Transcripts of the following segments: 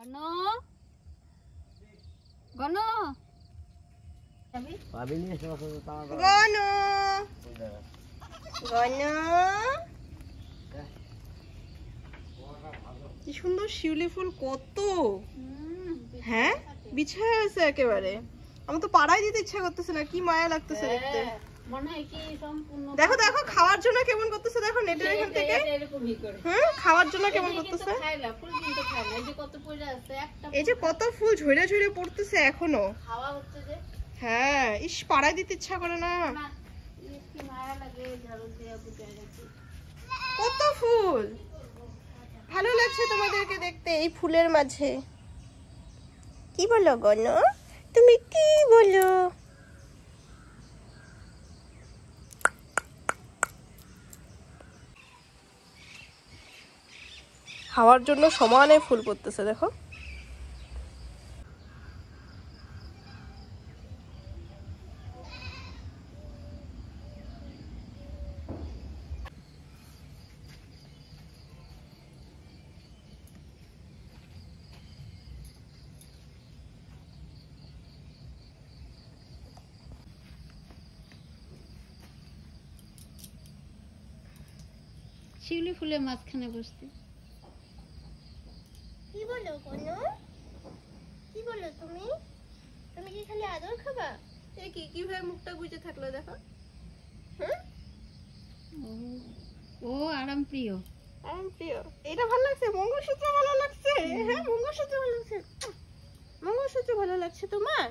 গনো গনো গনো গনো কি সুন্দর শিউলি ফুল কত হ্যাঁ বিছায় আছে একেবারে আমার তো পাড়ায় দিতে ইচ্ছা করতেছে না কি মায়া লাগতেছে দেখতে মনে হয় কি সম্পূর্ণ দেখো দেখো খাওয়ার জন্য কেমন করতেছে দেখো নেটের এখান থেকে খাওয়ার জন্য কেমন করতেছে এই যে কত ফুল ঝরে ঝরে পড়তেছে এখনো খাওয়া হচ্ছে যে হ্যাঁ ইস পাড়ায় দিতে ইচ্ছা করে না কি মায়া লাগে ঝাড়ু দিয়ে বুঝে গেছে কত ফুল ভালো লাগছে তোমাদেরকে দেখতে এই ফুলের মাঝে কি বলো গনো তুমি কি বলো খাওয়ার জন্য সমানে ফুল পড়তেছে দেখো শিউলি ফুলের মাঝখানে বসতে কি বলো কোনো কি বলো তুমি তুমি কি খালি আদর খাবা এই কি কিভাবে মুখটা গুজে থাকলো দেখো হ্যাঁ ও আরাম প্রিয় এটা ভালো লাগছে মঙ্গলসূত্র ভালো লাগছে হ্যাঁ মঙ্গলসূত্র ভালো লাগছে মঙ্গলসূত্র ভালো লাগছে তোমার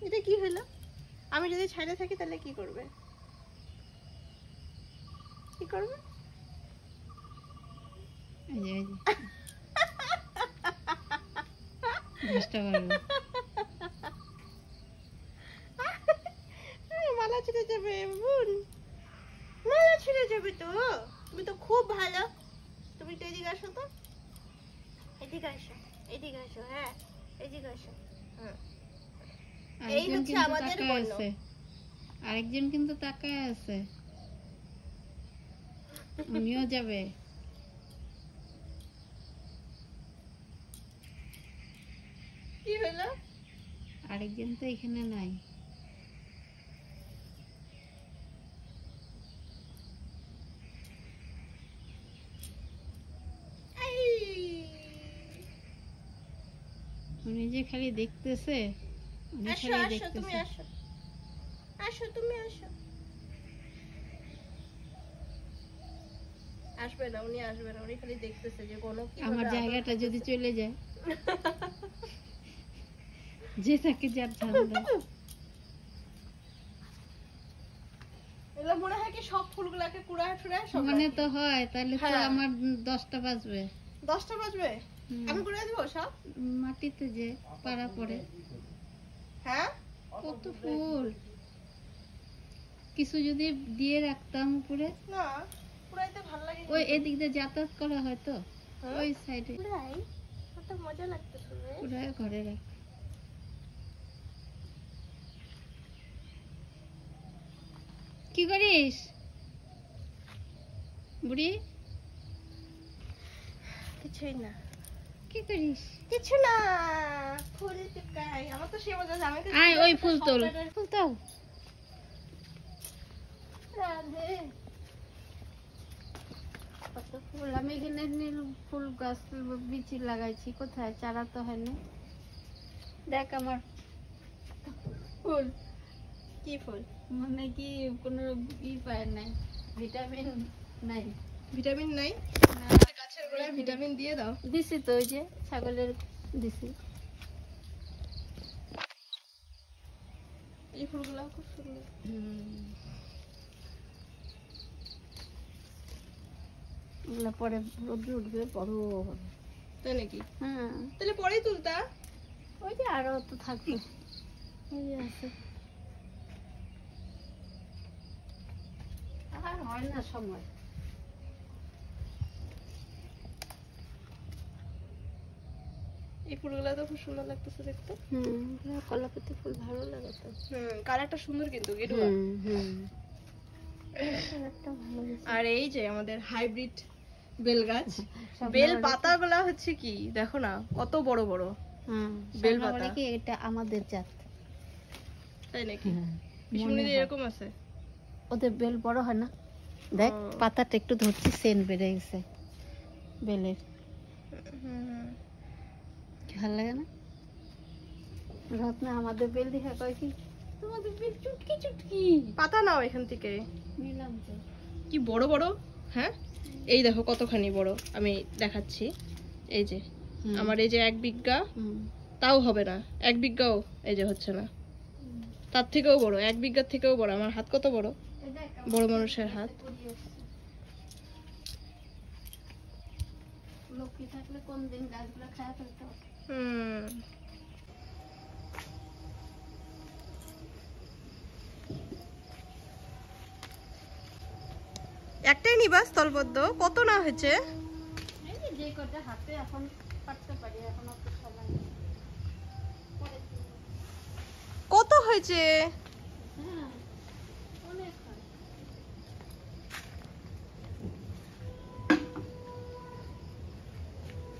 এটা কি হলো আমি যদি ছাইড়ে থাকি তাহলে কি করবে কি করবে মালা ছিঁড়ে যাবে বোন মালা ছিঁড়ে যাবে তো তুমি তো খুব ভালো তুমি তো এদিকে আসো তো এদিকে আসো হ্যাঁ এদিকে আসো এই হচ্ছে আমাদের বন্য আরেকজন কিন্তু তাকায় আছে উনিও যাবে কি হলো আরেকজন তো এখানে নাই উনি যে খালি দেখতেছে উনি খালি দেখতেছে তুমি আসো আসবে না উনি খালি দেখতেছে যে কোনো কি আমার জায়গাটা যদি চলে যায় যে তাকে যার ধান্দা এগুলো মনে হয় কি সব ফুলগুলোকে কুড়ায় ঠুড়ায় সব মনে তো হয় তাহলে তো আমার 10টা বাজবে আমি কুড়ায় দিব সব মাটিতে যে পাড়া পড়ে হ্যাঁ কত ফুল কিছু যদি দিয়ে রাখতাম উপরে না কুড়াইতে ভালো লাগে ওই এদিক দিয়ে যাতায়াত করা হয় তো ওই সাইডে কুড়াই কত মজা লাগতেছে কুড়ায় ঘরে রাখ কি করিস বুড়ি কিছুই না কি করিস কিছু না ফুল টিপকাই আমার তো সে মজা আমি আয় ওই ফুল তোল ফুল দাও রাধে কত ফুল আমি এখানে নীল ফুল গাছ বিচি লাগাইছি কোথায় চারা তো হয়নি দেখ আমার ফুল কি ফুল মানে কি কোনো পায় নাই ভিটামিন নাই গাছের গোড়ায় ভিটামিন দিয়ে দাও দিছি তো ওই যে ছাগলের দিছি এই ফুলগুলো খুব সুন্দর এগুলো পরে রোদ্রে উঠবে বড় হবে তাই নাকি হ্যাঁ তাহলে পরেই তুলতা ওই যে আরো তো থাকবে ওই যে আছে আর হয় না সময় এই ফুলগুলো তো খুব সুন্দর লাগতেছে দেখতে কলাপাতি ফুল ভালো লাগে তো কালারটা সুন্দর কিন্তু গেরুয়া কালারটা ভালো আর এই যে আমাদের হাইব্রিড বেল গাছ। বেল পাতাগুলা হচ্ছে কি দেখো না কত বড় বড়। বেল পাতা কি এটা আমাদের জাত, তাই নাকি? পিছনে এরকম আছে, ওদের বেল বড় হয় না। দেখ পাতাটা একটু ধরছি, সেন বেড়ে গেছে বেলের। ভালো লাগে না? রত্না আমাদের বেল দেখা কয় কি তোমাদের বেল চুটকি চুটকি। পাতা নাও এখান থেকে, নিলাম তো। কি বড় বড়। হ্যাঁ এই দেখো কতখানি বড়, আমি দেখাচ্ছি। এই যে আমার এই যে 1 বিঘা, তাও হবে না 1 বিঘাও, এই যে হচ্ছে না, তার থেকেও বড়, 1 বিঘার থেকেও বড়। আমার হাত কত বড়, বড় মানুষের হাত। লক্ষ্মী থাকলে কোন দিন গাছগুলো খায় ফেলতো। একটাই নিবা স্থলবদ্ধ, কত না হয়েছে? এই যে কটা হাতে এখন কাটতে পারি, এখন অত সময় নেই। কত হয়েছে? হ্যাঁ অনেক হয়।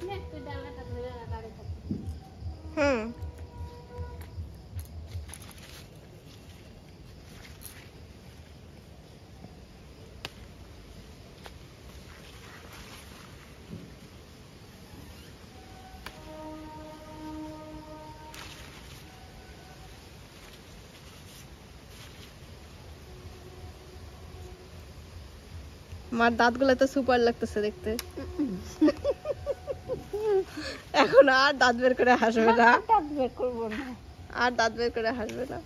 নে তুই ডালাটা ধরে গাড়ি থাকবে। আমার দাঁতগুলো তো সুপার লাগতেছে দেখতে। এখন আর দাঁত বের করে হাসবে না, দাঁত বের করবো না, আর দাঁত বের করে হাসবে না।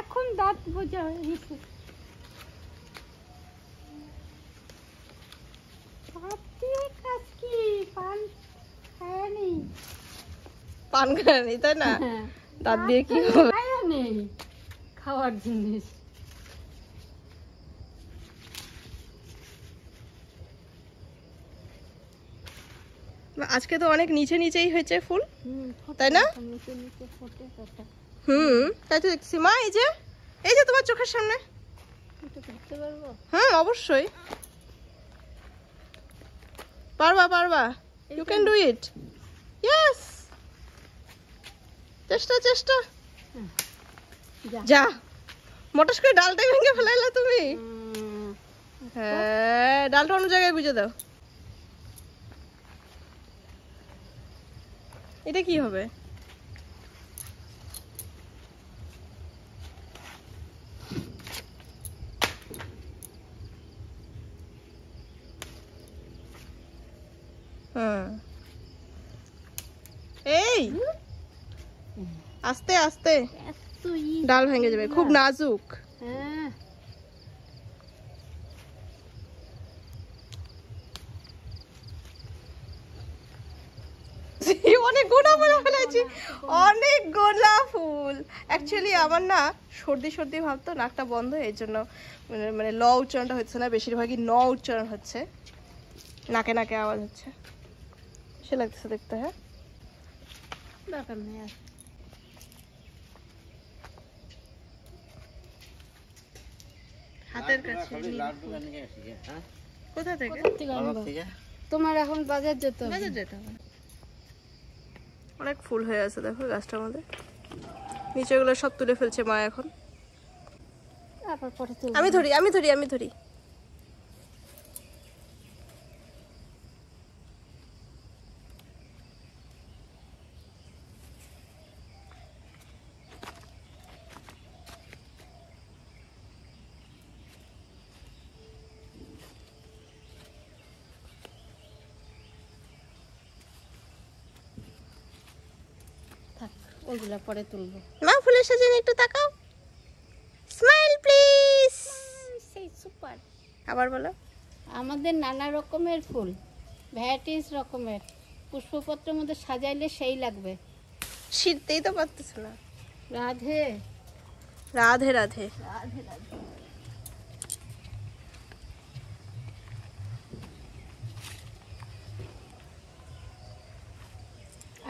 এখন দাঁত বোঝা হয়ে গেছে। পান খায়নি তাই না? দাঁত দিয়ে কি হবে? নেই খাওয়ার জিনিস। আজকে তো অনেক নিচে নিচেই হয়েছে ফুল, তাই না? তাই তো দেখছি মা। এই যে তোমার চোখের সামনে। হ্যাঁ অবশ্যই পারবা, পারবা। You can do it. Yes, চেষ্টা চেষ্টা। যা মোটরস করে ডালটাই ভেঙে ফেলাইলা তুমি। হ্যাঁ ডালটা অন্য জায়গায় গুঁজে দাও। এটা কি হবে? এই আস্তে আস্তে, ডাল ভেঙে যাবে, খুব নাজুক। অনেক গোলা ফেলেছি, অনেক গোলাপ ফুল। অ্যাকচুয়ালি আমার না সর্দি সর্দি ভাবতো, নাকটা বন্ধ, এই জন্য মানে ল উচ্চারণটা হচ্ছে না, বেশিরভাগই ন উচ্চারণ হচ্ছে, নাকে নাকে আওয়াজ হচ্ছে। সে লাগতেছে দেখতে। হ্যাঁ দরকার নেই আর। হাতের কাছে কোথা থেকে? তোমার এখন বাজার যেতে হবে। বাজার যেতে হবে। অনেক ফুল হয়ে আছে দেখো গাছটার মধ্যে, নিচেগুলো সব তুলে ফেলছে মা এখন। আমি ধরি, আমি ধরি, আমি ধরি। ওইগুলা পরে তুলবো। মা ফুলের সাজেন একটু তাকাও, স্মাইল প্লিজ। সেই সুপার। আবার বলো। আমাদের নানা রকমের ফুল, ভ্যারাইটিস রকমের পুষ্পপত্রের মধ্যে সাজাইলে সেই লাগবে। শীততেই তো পারতেছ না। রাধে রাধে রাধে রাধে রাধে।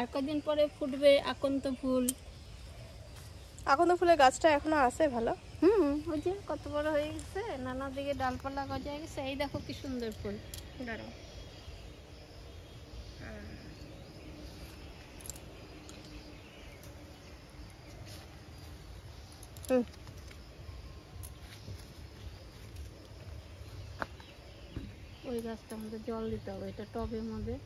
আর কদিন পরে ফুটবে আকন্ত ফুল। আকন্দ ফুলের গাছটা এখনো আছে ভালো। ওই যে কত বড় হয়ে গেছে, নানা দিকে ডালপালা গজায় গেছে। এই দেখো কি সুন্দর ফুল। দাঁড়াও। ওই গাছটা আমাদের জল দিতে হবে, এটা টবের মধ্যে।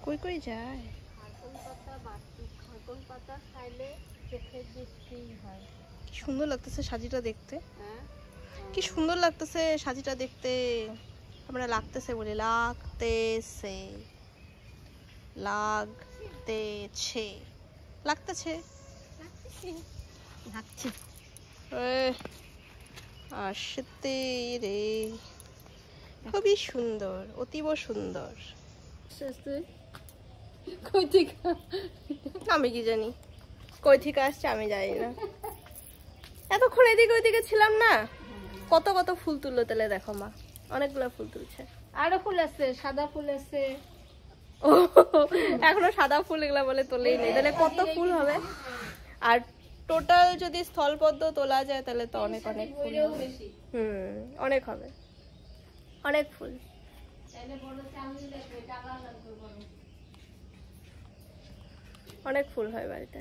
কই কই যায়? খারকুল পাতা বাটি, খারকুল পাতা খাইলে চোখের দৃষ্টি হয়। কি সুন্দর লাগতেছে সাজিটা দেখতে, হ্যাঁ, কি সুন্দর লাগতেছে সাজিটা দেখতে। আমরা লাগতেছে বলি, লাগতেছে, লাগতেছে, লাগতেছে, লাগছে। আসতে রে, খুবই সুন্দর, অতীব সুন্দর। কই থেকে? আমি কি জানি কই থেকে আসছে, আমি জানি না। এতক্ষণ এদিকে ওইদিকে ছিলাম না, কত কত ফুল তুললো তাহলে দেখো মা, অনেকগুলো ফুল তুলছে। আরো ফুল আছে, সাদা ফুল আছে। ও এখনো সাদা ফুল এগুলা বলে তোলেই নেই, তাহলে কত ফুল হবে। আর টোটাল যদি স্থলপদ্ম তোলা যায় তাহলে তো অনেক অনেক ফুল হবে। অনেক হবে, অনেক ফুল। অনেক ফুল হয় বাড়িতে।